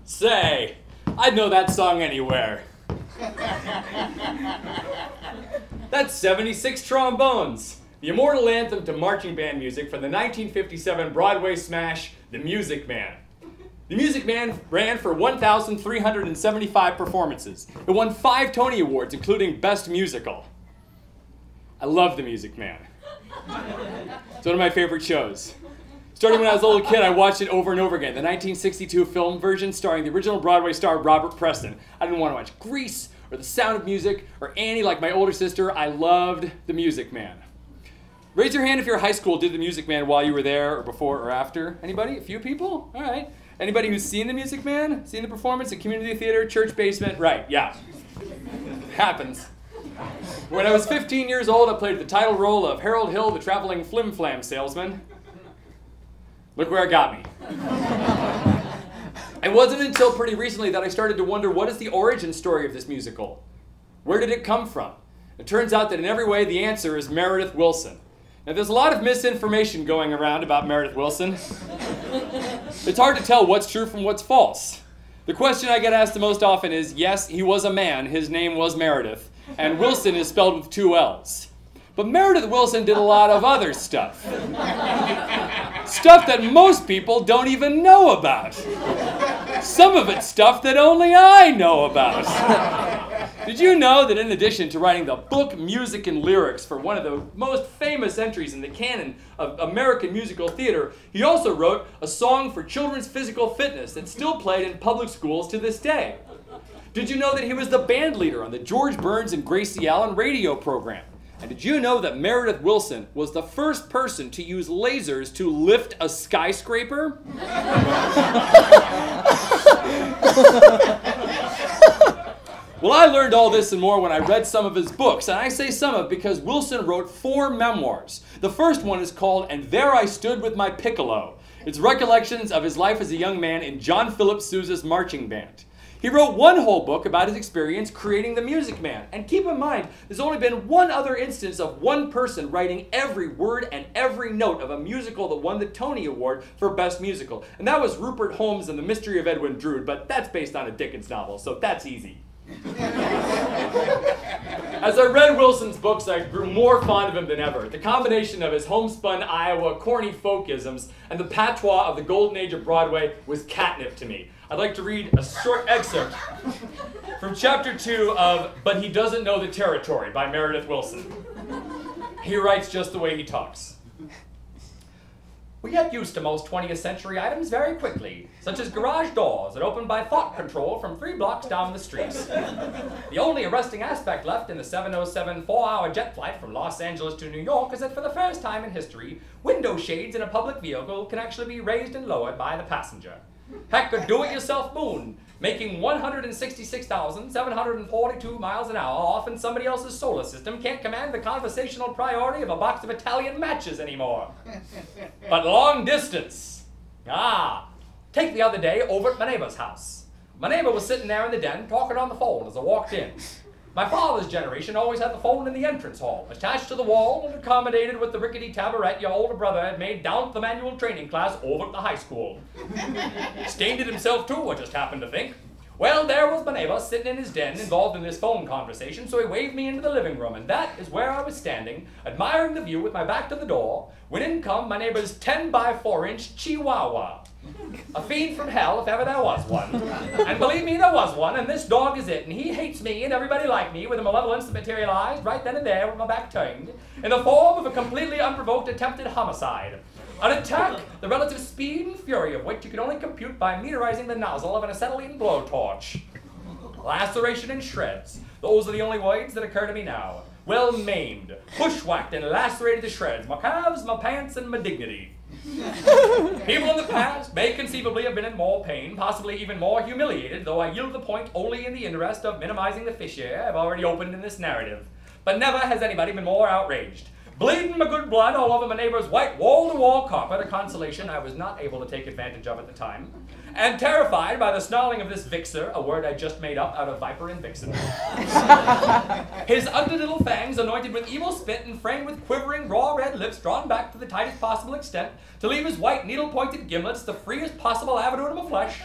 Say, I'd know that song anywhere. That's 76 trombones, the immortal anthem to marching band music from the 1957 Broadway smash, The Music Man. The Music Man ran for 1,375 performances. It won 5 Tony Awards, including Best Musical. I love The Music Man. It's one of my favorite shows. Starting when I was a little kid, I watched it over and over again. The 1962 film version starring the original Broadway star Robert Preston. I didn't want to watch Grease or The Sound of Music or Annie like my older sister. I loved The Music Man. Raise your hand if your high school did The Music Man while you were there or before or after. Anybody? A few people? All right. Anybody who's seen The Music Man? Seen the performance at community theater, church basement? Right, yeah. Happens. When I was 15 years old, I played the title role of Harold Hill, the traveling flim-flam salesman. Look where it got me. It wasn't until pretty recently that I started to wonder, what is the origin story of this musical? Where did it come from? It turns out that in every way the answer is Meredith Willson. Now there's a lot of misinformation going around about Meredith Willson. It's hard to tell what's true from what's false. The question I get asked the most often is, yes, he was a man, his name was Meredith, and Willson is spelled with 2 L's. But Meredith Willson did a lot of other stuff. Stuff that most people don't even know about. Some of it's stuff that only I know about. Did you know that in addition to writing the book, music, and lyrics for one of the most famous entries in the canon of American musical theater, he also wrote a song for children's physical fitness that's still played in public schools to this day? Did you know that he was the band leader on the George Burns and Gracie Allen radio program? And did you know that Meredith Willson was the first person to use lasers to lift a skyscraper? Well, I learned all this and more when I read some of his books, and I say some of because Willson wrote 4 memoirs. The first one is called And There I Stood with My Piccolo. It's recollections of his life as a young man in John Philip Sousa's marching band. He wrote one whole book about his experience creating The Music Man. And keep in mind, there's only been one other instance of one person writing every word and every note of a musical that won the Tony Award for Best Musical. And that was Rupert Holmes and the Mystery of Edwin Drood, but that's based on a Dickens novel, so that's easy. As I read Wilson's books, I grew more fond of him than ever. The combination of his homespun Iowa corny folkisms and the patois of the golden age of Broadway was catnip to me. I'd like to read a short excerpt from chapter 2 of But He Doesn't Know the Territory by Meredith Willson. He writes just the way he talks. We get used to most 20th century items very quickly, such as garage doors that open by thought control from 3 blocks down the street. The only arresting aspect left in the 707 4-hour jet flight from Los Angeles to New York is that for the first time in history, window shades in a public vehicle can actually be raised and lowered by the passenger. Heck, a do-it-yourself moon, making 166,742 miles an hour off in somebody else's solar system, can't command the conversational priority of a box of Italian matches anymore. But long distance. Take the other day over at my neighbor's house. My neighbor was sitting there in the den talking on the phone as I walked in. My father's generation always had the phone in the entrance hall, attached to the wall and accommodated with the rickety tabaret your older brother had made down at the manual training class over at the high school. Stained it himself too, I just happened to think. Well, there was my neighbor sitting in his den involved in this phone conversation, so he waved me into the living room, and that is where I was standing, admiring the view with my back to the door, when in come my neighbor's 10 by 4-inch Chihuahua. A fiend from hell, if ever there was one. And believe me, there was one, and this dog is it, and he hates me and everybody like me with a malevolence that materialized right then and there with my back turned, in the form of a completely unprovoked attempted homicide. An attack, the relative speed and fury of which you can only compute by meteorizing the nozzle of an acetylene blowtorch. Laceration and shreds, those are the only words that occur to me now. Well maimed, bushwhacked and lacerated to shreds, my calves, my pants, and my dignity. People in the past may conceivably have been in more pain, possibly even more humiliated, though I yield the point only in the interest of minimizing the fissure I've already opened in this narrative. But never has anybody been more outraged. bleeding my good blood all over my neighbor's white wall-to-wall carpet, a consolation I was not able to take advantage of at the time, and terrified by the snarling of this vixer, a word I just made up out of viper and vixen. His ugly little fangs anointed with evil spit and framed with quivering raw red lips drawn back to the tightest possible extent to leave his white needle-pointed gimlets the freest possible avenue to my flesh.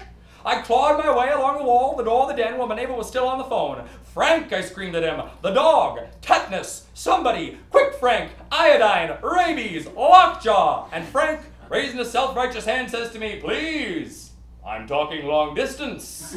I clawed my way along the wall, the door of the den, while my neighbor was still on the phone. "Frank," I screamed at him, "the dog, tetanus, somebody, quick Frank, iodine, rabies, lockjaw." And Frank, raising a self-righteous hand, says to me, "Please, I'm talking long distance."